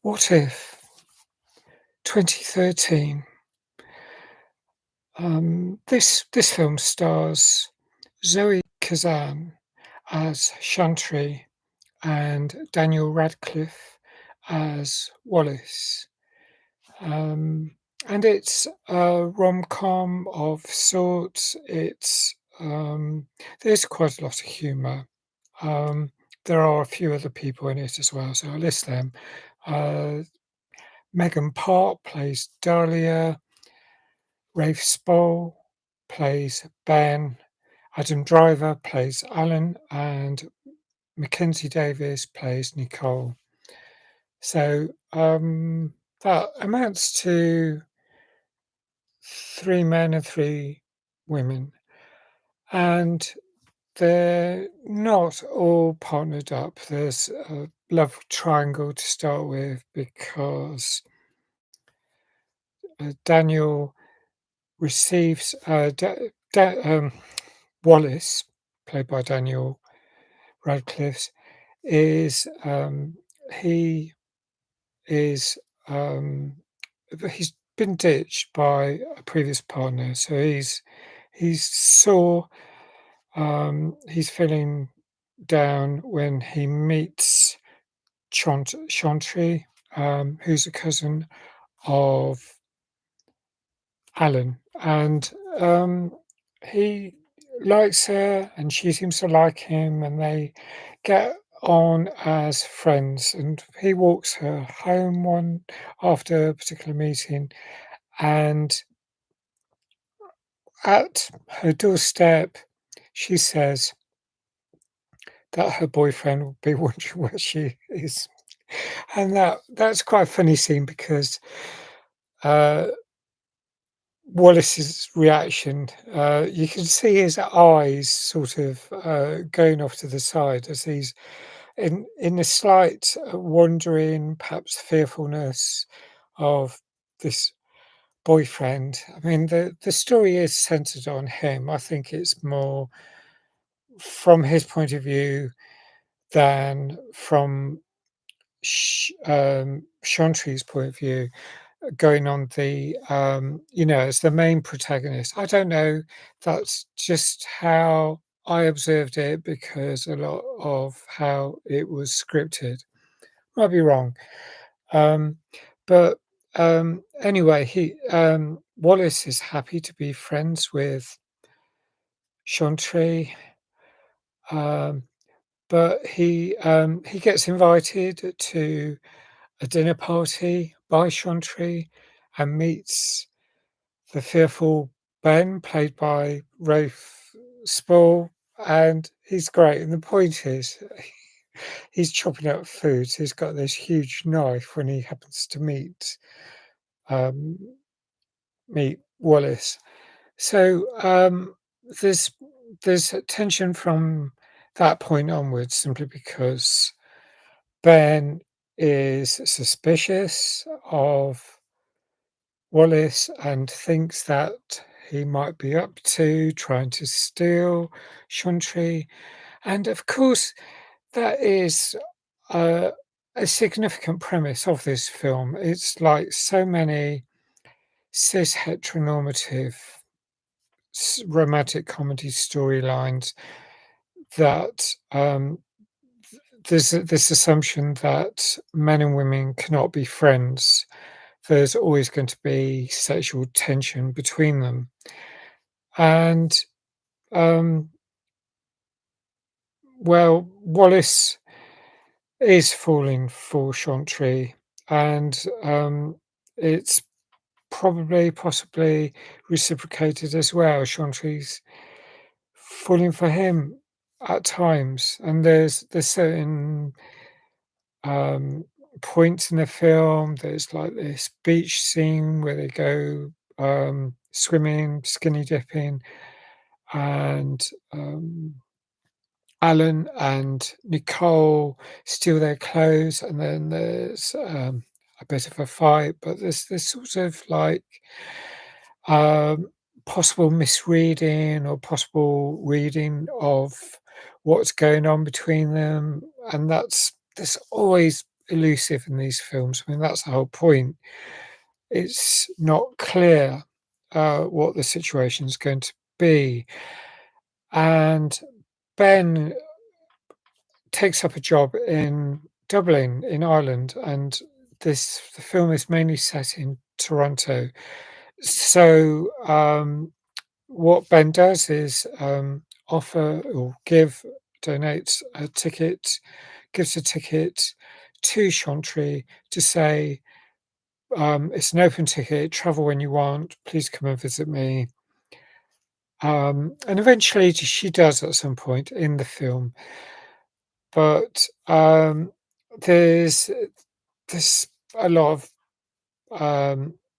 What if 2013? This film stars Zoe Kazan as Chantry and Daniel Radcliffe as Wallace. Um, and it's a rom-com of sorts. There's quite a lot of humour. Um, there are a few other people in it as well, so I'll list them. Uh, Megan Park plays Dahlia. Rafe Spall plays Ben. Adam Driver plays Alan, and Mackenzie Davis plays Nicole. So that amounts to three men and three women, and they're not all partnered up. There's a love triangle to start with because Daniel receives Wallace, played by Daniel Radcliffe, is he is he's been ditched by a previous partner, so he's sore. He's feeling down when he meets Chantry, who's a cousin of Alan, and he likes her, and she seems to like him, and they get on as friends. And he walks her home one after a particular meeting, and at her doorstep, she says that her boyfriend will be wondering where she is, and that's quite a funny scene because. Uh, Wallace's reaction, you can see his eyes sort of going off to the side as he's in a slight wondering, perhaps fearfulness of this boyfriend. I mean, the story is centered on him. I think it's more from his point of view than from Chantry's point of view. Going on as the main protagonist. I don't know, that's just how I observed it because a lot of how it was scripted. Might be wrong. Um, but anyway, he Wallace is happy to be friends with Chantry, um, but he gets invited to a dinner party by Chantry and meets the fearful Ben, played by Rafe Spall, and he's great. And the point is, he's chopping up food. So he's got this huge knife when he happens to um, meet Wallace. So there's there's tension from that point onwards, simply because Ben is suspicious of Wallace and thinks that he might be up to trying to steal Chantry. And of course, that is a, a significant premise of this film. It's like so many cis heteronormative romantic comedy storylines that there's this assumption that men and women cannot be friends. There's always going to be sexual tension between them. And um, well, Wallace is falling for Chantry, and it's possibly reciprocated as well. Chantry's falling for him at times, and there's certain um, points in the film. There's like this beach scene where they go swimming, skinny dipping, and Alan and Nicole steal their clothes, and then there's a bit of a fight. But there's this sort of like um, possible misreading or possible reading of what's going on between them, and that's there's always elusive in these films. I mean, that's the whole point. It's not clear, what the situation's going to be, and Ben takes up a job in Dublin, in Ireland, and the film is mainly set in Toronto. So, what Ben does is, offer or donates a ticket, gives a ticket to Chantry to say, "It's an open ticket, travel when you want, please come and visit me." And eventually she does at some point in the film, but, there's there's a lot of,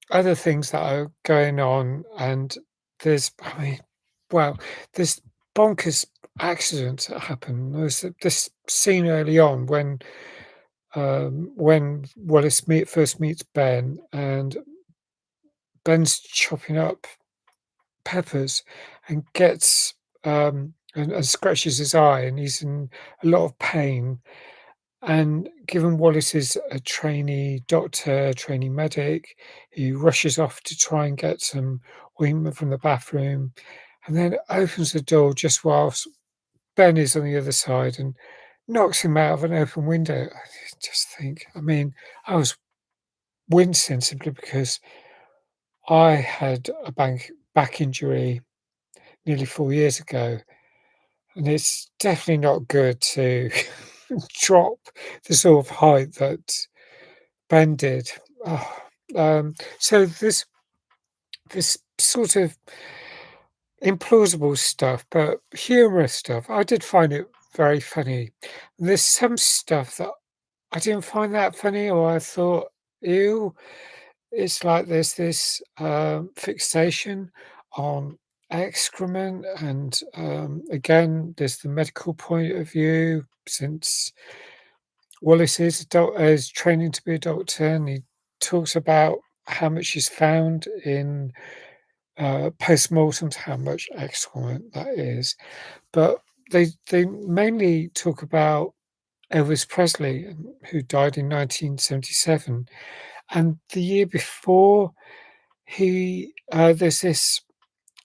other things that are going on, and I mean, well, there's bonkers accidents that happen. There's this scene early on when first meets Ben, and Ben's chopping up peppers and gets, and scratches his eye, and he's in a lot of pain. And given Wallace is a trainee doctor, trainee medic, he rushes off to try and get some ointment from the bathroom, and then opens the door just whilst Ben is on the other side and knocks him out of an open window. I just think, I mean, I was wincing simply because I had a back injury nearly 4 years ago, and it's definitely not good to drop the sort of height that Ben did. Oh, so this sort of implausible stuff, but humorous stuff, I did find it very funny. There's some stuff that I didn't find that funny, or I thought, "Ew." It's like there's this, fixation on excrement, and, again, there's the medical point of view, since Wallace is training to be a doctor, and he talks about how much is found in, post-mortems, how much excrement that is. But they mainly talk about Elvis Presley, who died in 1977, and the year before, there's this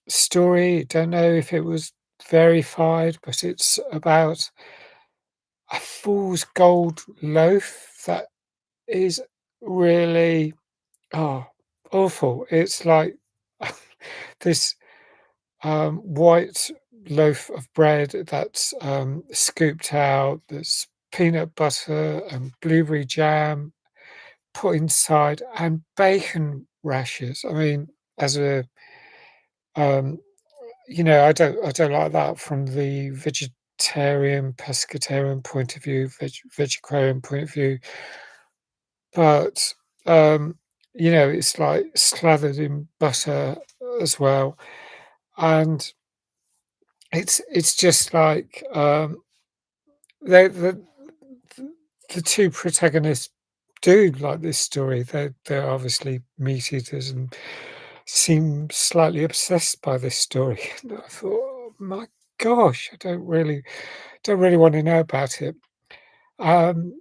story, don't know if it was verified, but it's about a fool's gold loaf that is really, oh, awful. It's like this, white loaf of bread that's, scooped out, there's peanut butter and blueberry jam put inside, and bacon rashers. I mean, as a, um, I don't like that from the vegetarian, pescatarian point of view, vegetarian point of view, but, it's like slathered in butter as well, and it's just like, they the two protagonists do like this story. They're obviously meat eaters and seem slightly obsessed by this story. And I thought, "Oh my gosh, I don't really wanna know about it." Um,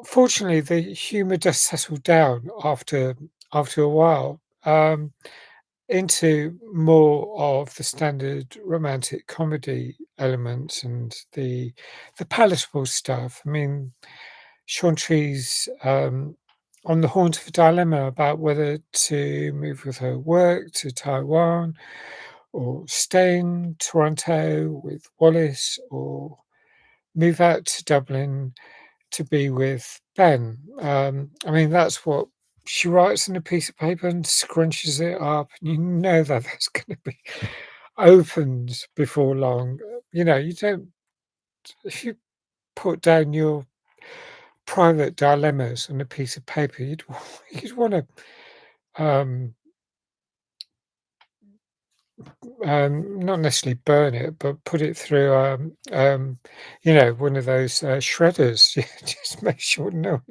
fortunately, the humour does settle down after a while, into more of the standard romantic comedy elements and the palatable stuff. I mean, Chantry's, on the haunt of a dilemma about whether to move with her work to Taiwan or stay in Toronto with Wallace or move out to Dublin to be with Ben. I mean, that's what she writes on a piece of paper and scrunches it up, and you know that that's gonna be opened before long. You don't if you put down your private dilemmas on a piece of paper, you'd wanna, um, not necessarily burn it, but put it through, one of those, shredders. Just make sure no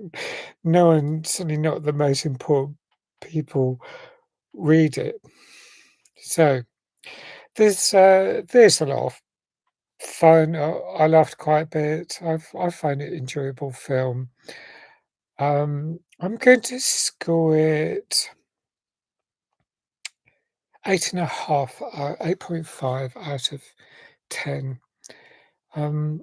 one, certainly not the most important people, read it. So there's a lot of fun. I laughed quite a bit. I find it enjoyable film. I'm going to score it 8.5, 8.5 out of 10. Um